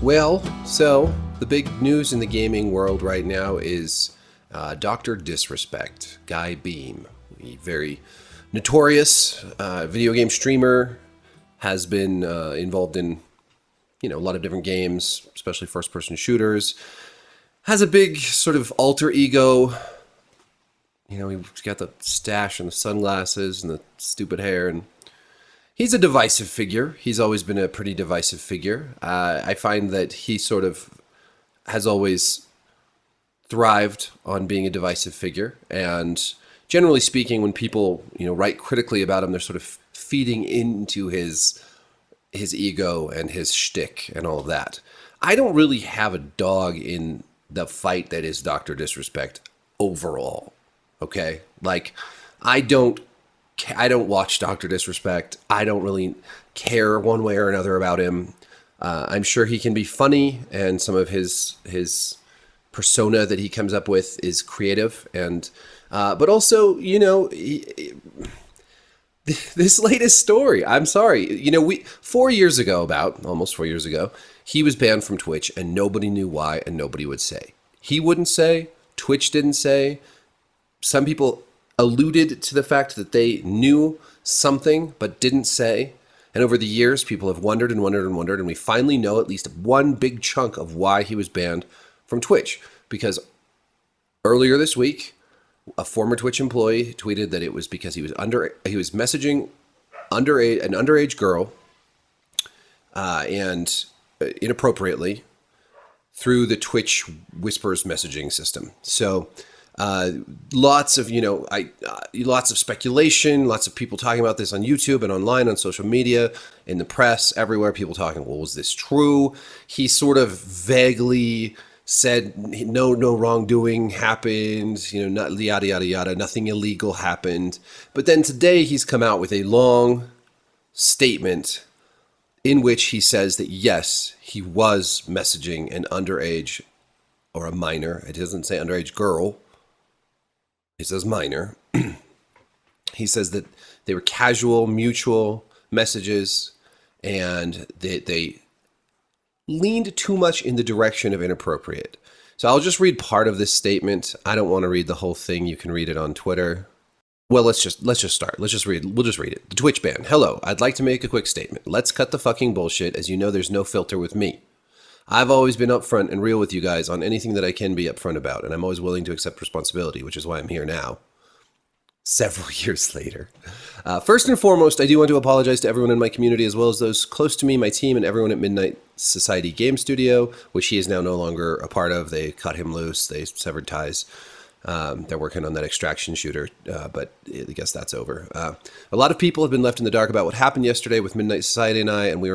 So the big news in the gaming world right now is Dr. Disrespect, Guy Beam, a very notorious video game streamer, has been involved in a lot of different games, especially first-person shooters. Has a big sort of alter ego. He's got the stash and the sunglasses and the stupid hair, and he's a divisive figure. He's always been a pretty divisive figure. I find that he sort of has always thrived on being a divisive figure. And generally speaking, when people, write critically about him, they're sort of feeding into his ego and his shtick and all of that. I don't really have a dog in the fight that is Dr. Disrespect overall. Okay? Like, I don't watch Dr. Disrespect. I don't really care one way or another about him. I'm sure he can be funny, and some of his persona that he comes up with is creative. And but also, this latest story, I'm sorry. 4 years ago, almost 4 years ago, he was banned from Twitch, and nobody knew why, and nobody would say. He wouldn't say. Twitch didn't say. Some people alluded to the fact that they knew something but didn't say. And over the years, people have wondered and wondered and wondered, and we finally know at least one big chunk of why he was banned from Twitch. Because earlier this week, a former Twitch employee tweeted that it was because he was messaging an underage girl and inappropriately through the Twitch Whispers messaging system. So lots of speculation, lots of people talking about this on YouTube and online, on social media, in the press, everywhere. People talking, well, was this true? He sort of vaguely said no wrongdoing happened, not yada yada yada, nothing illegal happened. But then today he's come out with a long statement in which he says that yes, he was messaging an underage or a minor. It doesn't say underage girl. He says minor. He says that they were casual, mutual messages, and they leaned too much in the direction of inappropriate. So I'll just read part of this statement. I don't want to read the whole thing. You can read it on Twitter. Well, let's just start. We'll just read it. The Twitch ban. Hello, I'd like to make a quick statement. Let's cut the fucking bullshit. As you know, there's no filter with me. I've always been upfront and real with you guys on anything that I can be upfront about, and I'm always willing to accept responsibility, which is why I'm here now, several years later. First and foremost, I do want to apologize to everyone in my community, as well as those close to me, my team, and everyone at Midnight Society Game Studio, which he is now no longer a part of. They cut him loose. They severed ties. They're working on that extraction shooter, but I guess that's over. A lot of people have been left in the dark about what happened yesterday with Midnight Society and I, and we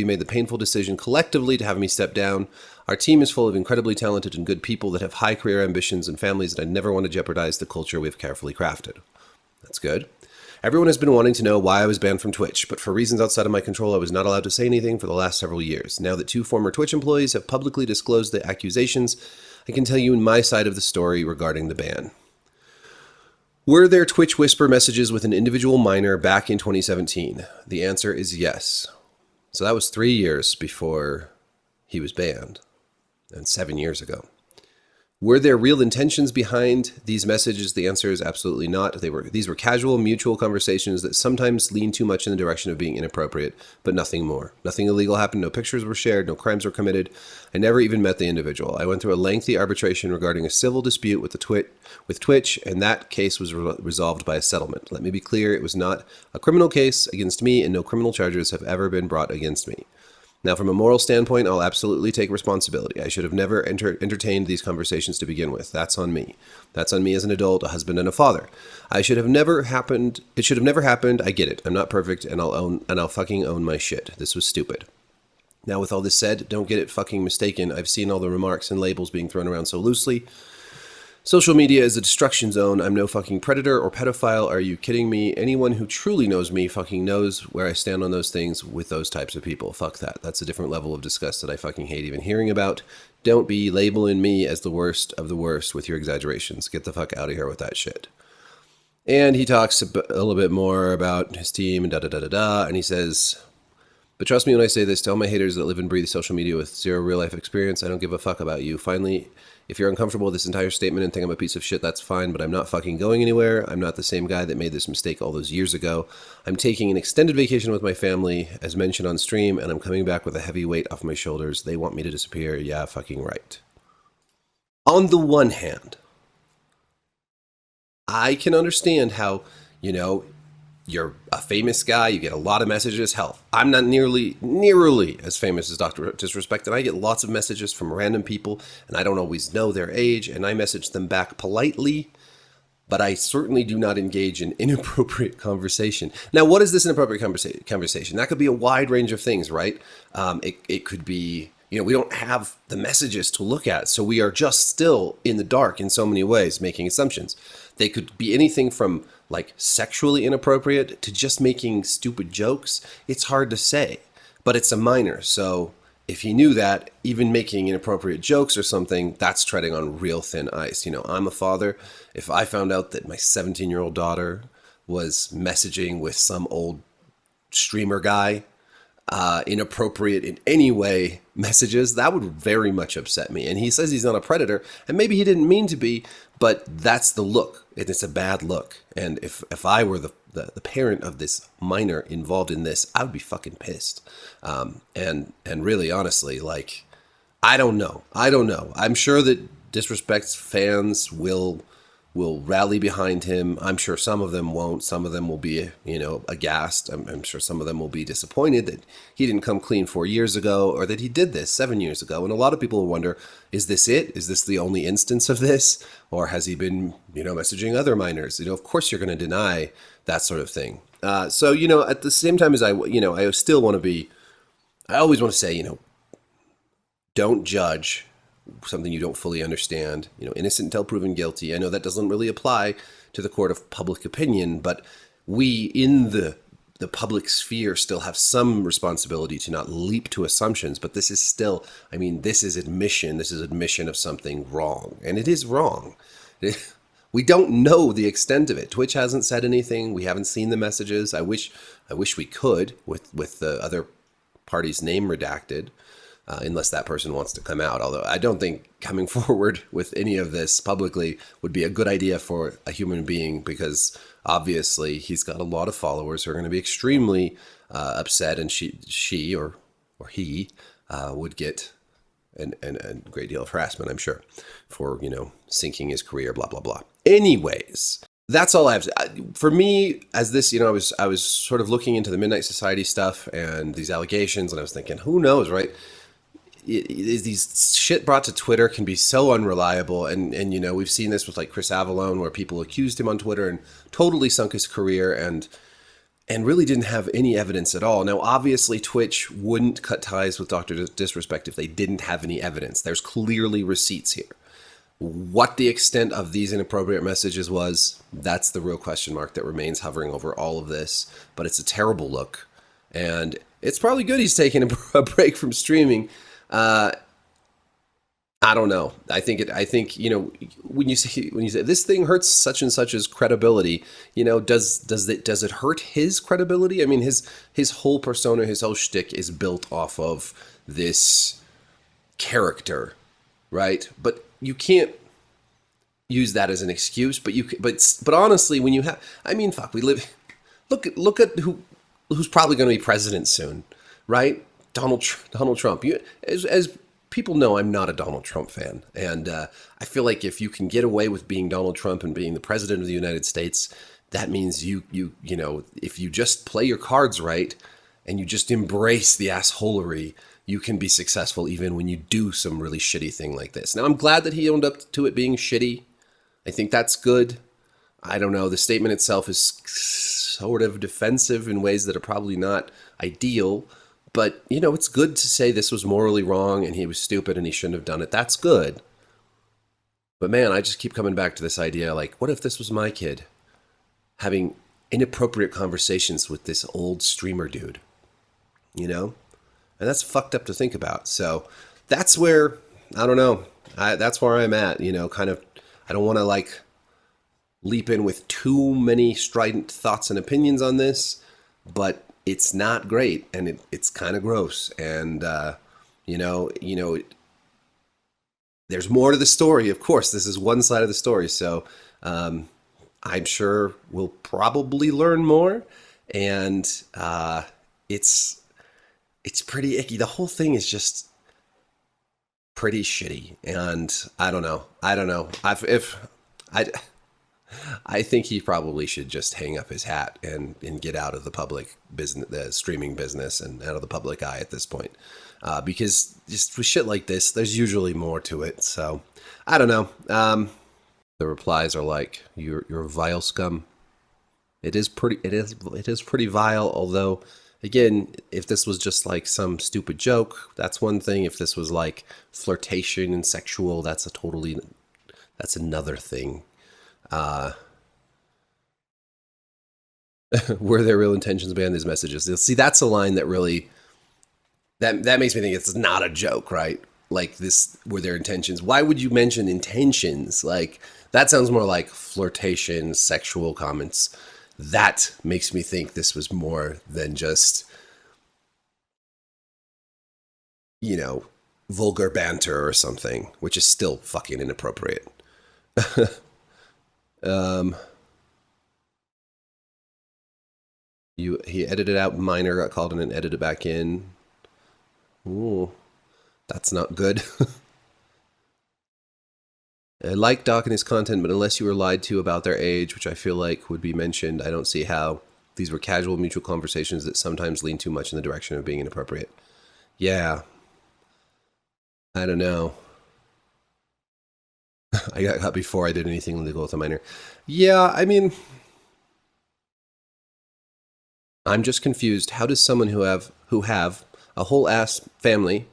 made the painful decision collectively to have me step down. Our team is full of incredibly talented and good people that have high career ambitions and families, and I never want to jeopardize the culture we've carefully crafted. That's good. Everyone has been wanting to know why I was banned from Twitch, but for reasons outside of my control, I was not allowed to say anything for the last several years. Now that two former Twitch employees have publicly disclosed the accusations, I can tell you my side of the story regarding the ban. Were there Twitch Whisper messages with an individual minor back in 2017? The answer is yes. So that was 3 years before he was banned, and 7 years ago. Were there real intentions behind these messages? The answer is absolutely not. These were casual, mutual conversations that sometimes lean too much in the direction of being inappropriate, but nothing more. Nothing illegal happened. No pictures were shared. No crimes were committed. I never even met the individual. I went through a lengthy arbitration regarding a civil dispute with Twitch, and that case was resolved by a settlement. Let me be clear, it was not a criminal case against me, and no criminal charges have ever been brought against me. Now, from a moral standpoint, I'll absolutely take responsibility. I should have never entertained these conversations to begin with. That's on me. That's on me as an adult, a husband, and a father. It should have never happened. I get it. I'm not perfect, and I'll fucking own my shit. This was stupid. Now, with all this said, don't get it fucking mistaken. I've seen all the remarks and labels being thrown around so loosely. Social media is a destruction zone. I'm no fucking predator or pedophile. Are you kidding me? Anyone who truly knows me fucking knows where I stand on those things with those types of people. Fuck that. That's a different level of disgust that I fucking hate even hearing about. Don't be labeling me as the worst of the worst with your exaggerations. Get the fuck out of here with that shit. And he talks a little bit more about his team and da-da-da-da-da. And he says, But trust me when I say this, to all my haters that live and breathe social media with zero real life experience, I don't give a fuck about you. Finally, if you're uncomfortable with this entire statement and think I'm a piece of shit, that's fine, but I'm not fucking going anywhere. I'm not the same guy that made this mistake all those years ago. I'm taking an extended vacation with my family, as mentioned on stream, and I'm coming back with a heavy weight off my shoulders. They want me to disappear. Yeah, fucking right. On the one hand, I can understand how, you know, you're a famous guy, you get a lot of messages. Hell, I'm not nearly as famous as Dr. Disrespect, and I get lots of messages from random people, and I don't always know their age, and I message them back politely, but I certainly do not engage in inappropriate conversation. Now, what is this inappropriate conversation? That could be a wide range of things, right? It could be, we don't have the messages to look at, so we are just still in the dark in so many ways, making assumptions. They could be anything from like sexually inappropriate to just making stupid jokes. It's hard to say, but it's a minor. So if he knew that, even making inappropriate jokes or something, that's treading on real thin ice. I'm a father. If I found out that my 17-year-old daughter was messaging with some old streamer guy, inappropriate in any way messages, that would very much upset me. And he says he's not a predator, and maybe he didn't mean to be, but that's the look. It's a bad look. And if I were the parent of this minor involved in this, I would be fucking pissed. And really, honestly, like, I don't know. I'm sure that Disrespect's fans will rally behind him. I'm sure some of them won't. Some of them will be, aghast. I'm sure some of them will be disappointed that he didn't come clean 4 years ago, or that he did this 7 years ago. And a lot of people will wonder, is this it? Is this the only instance of this? Or has he been, messaging other minors? Of course you're going to deny that sort of thing. So, at the same time as I still want to be, I always want to say, don't judge something you don't fully understand. Innocent until proven guilty. I know that doesn't really apply to the court of public opinion, but we in the public sphere still have some responsibility to not leap to assumptions. But this is still, this is admission. This is admission of something wrong, and it is wrong. We don't know the extent of it. Twitch hasn't said anything. We haven't seen the messages. I wish we could, with the other party's name redacted. Unless that person wants to come out. Although I don't think coming forward with any of this publicly would be a good idea for a human being, because obviously he's got a lot of followers who are going to be extremely upset, and she or he would get a great deal of harassment, I'm sure, for, sinking his career, blah, blah, blah. Anyways, that's all I have to say. For me, as this, I was sort of looking into the Midnight Society stuff and these allegations, and I was thinking, who knows, right? These shit brought to Twitter can be so unreliable, and we've seen this with like Chris Avallone, where people accused him on Twitter and totally sunk his career, and really didn't have any evidence at all. Now, obviously, Twitch wouldn't cut ties with Dr. Disrespect if they didn't have any evidence. There's clearly receipts here. What the extent of these inappropriate messages was, that's the real question mark that remains hovering over all of this. But it's a terrible look, and it's probably good he's taking a break from streaming. I don't know. I think when you say this thing hurts such and such's credibility, does it hurt his credibility? His whole persona, his whole shtick is built off of this character, right? But you can't use that as an excuse. But honestly, when you have, fuck, we live. Look at who's probably going to be president soon, right? Donald Trump. As people know, I'm not a Donald Trump fan. And I feel like if you can get away with being Donald Trump and being the president of the United States, that means if you just play your cards right and you just embrace the assholery, you can be successful even when you do some really shitty thing like this. Now, I'm glad that he owned up to it being shitty. I think that's good. I don't know. The statement itself is sort of defensive in ways that are probably not ideal. But, it's good to say this was morally wrong and he was stupid and he shouldn't have done it. That's good. But man, I just keep coming back to this idea, like, what if this was my kid having inappropriate conversations with this old streamer dude? And that's fucked up to think about. So that's where, I don't know, that's where I'm at, kind of, I don't want to like leap in with too many strident thoughts and opinions on this, but it's not great, and it's kind of gross. And there's more to the story. Of course, this is one side of the story. So I'm sure we'll probably learn more. And it's pretty icky. The whole thing is just pretty shitty. And I don't know. I think he probably should just hang up his hat and get out of the public business, the streaming business, and out of the public eye at this point. Because just with shit like this, there's usually more to it. So I don't know. The replies are like, "You're vile scum." It is pretty vile. Although, again, if this was just like some stupid joke, that's one thing. If this was like flirtation and sexual, that's another thing. Were their real intentions behind these messages? See, that's a line that really that makes me think it's not a joke, right? Like, this were their intentions. Why would you mention intentions? Like, that sounds more like flirtation, sexual comments. That makes me think this was more than just, vulgar banter or something, which is still fucking inappropriate. He edited out minor, got called in and edited back in. Ooh, that's not good. I like Doc and his content, but unless you were lied to about their age, which I feel like would be mentioned, I don't see how. These were casual mutual conversations that sometimes lean too much in the direction of being inappropriate. Yeah. I don't know. I got caught before I did anything illegal with a minor. Yeah, I mean, I'm just confused. How does someone who have a whole ass family,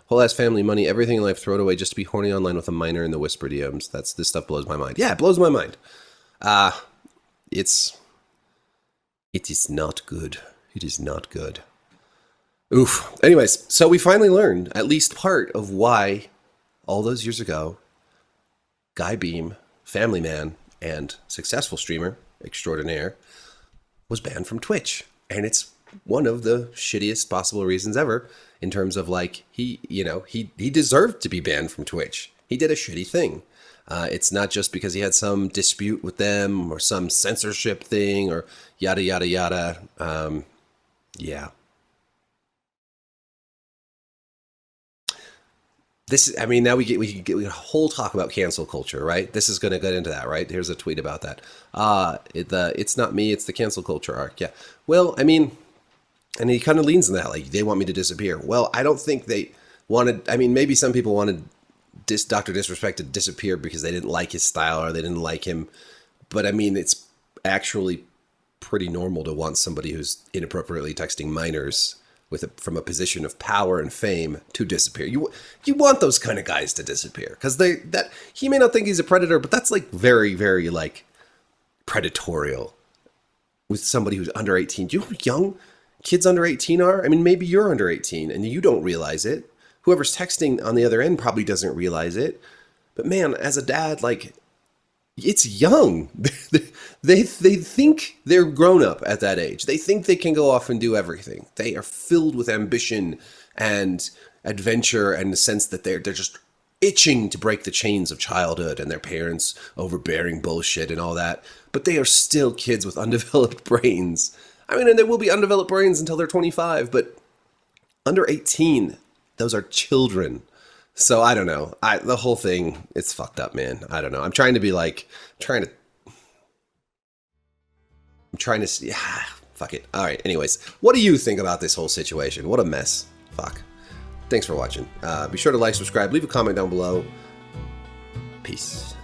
whole ass family, money, everything in life, throw it away just to be horny online with a minor in the whisper DMs? This stuff blows my mind. Yeah, it blows my mind. It is not good. It is not good. Oof. Anyways, so we finally learned at least part of why all those years ago, Guy Beam, family man, and successful streamer extraordinaire, was banned from Twitch. And it's one of the shittiest possible reasons ever, in terms of, like, he deserved to be banned from Twitch. He did a shitty thing. It's not just because he had some dispute with them or some censorship thing or yada, yada, yada. Yeah. Now we get a whole talk about cancel culture, right? This is going to get into that, right? Here's a tweet about that. It's not me, it's the cancel culture arc. Yeah. Well, and he kind of leans in that, like, they want me to disappear. Well, I don't think they wanted, maybe some people wanted Dr. Disrespect to disappear because they didn't like his style or they didn't like him. But it's actually pretty normal to want somebody who's inappropriately texting minors from a position of power and fame to disappear. You want those kind of guys to disappear, because he may not think he's a predator, but that's like very, very like predatorial with somebody who's under 18. Do you know how young kids under 18 are? Maybe you're under 18 and you don't realize it. Whoever's texting on the other end probably doesn't realize it. But man, as a dad, like, it's young. They think they're grown up at that age. They think they can go off and do everything. They are filled with ambition and adventure and the sense that they're just itching to break the chains of childhood and their parents' overbearing bullshit and all that. But they are still kids with undeveloped brains. And there will be undeveloped brains until they're 25, but under 18, those are children. So I don't know. The whole thing, it's fucked up, man. I don't know. I'm trying to see. Fuck it. All right. Anyways, what do you think about this whole situation? What a mess. Fuck. Thanks for watching. Be sure to like, subscribe, leave a comment down below. Peace.